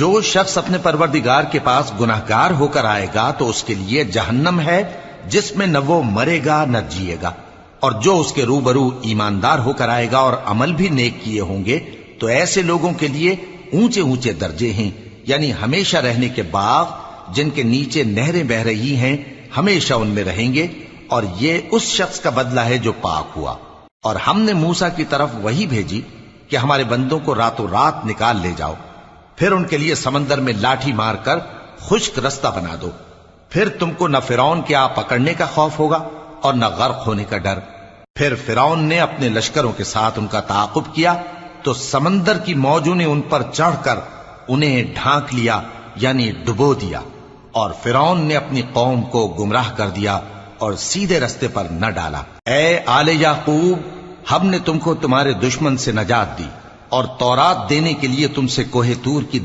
جو شخص اپنے پروردگار کے پاس گناہگار ہو کر آئے گا تو اس کے لیے جہنم ہے جس میں نہ وہ مرے گا نہ جیے گا، اور جو اس کے روبرو ایماندار ہو کر آئے گا اور عمل بھی نیک کیے ہوں گے تو ایسے لوگوں کے لیے اونچے اونچے درجے ہیں، یعنی ہمیشہ رہنے کے باغ جن کے نیچے نہریں بہ رہی ہیں، ہمیشہ ان میں رہیں گے، اور یہ اس شخص کا بدلہ ہے جو پاک ہوا۔ اور ہم نے موسیٰ کی طرف وحی بھیجی کہ ہمارے بندوں کو راتوں رات نکال لے جاؤ، پھر ان کے لیے سمندر میں لاٹھی مار کر خشک رستہ بنا دو، پھر تم کو نہ فرعون کے آ پکڑنے کا خوف ہوگا اور نہ غرق ہونے کا ڈر۔ پھر فرعون نے اپنے لشکروں کے ساتھ ان کا تعاقب کیا تو سمندر کی موجوں نے ان پر چڑھ کر انہیں ڈھانک لیا، یعنی ڈبو دیا، اور فرعون نے اپنی قوم کو گمراہ کر دیا اور سیدھے رستے پر نہ ڈالا۔ اے آل یعقوب، ہم نے تم کو تمہارے دشمن سے نجات دی اور تورات دینے کے لیے تم سے کوہ طور کی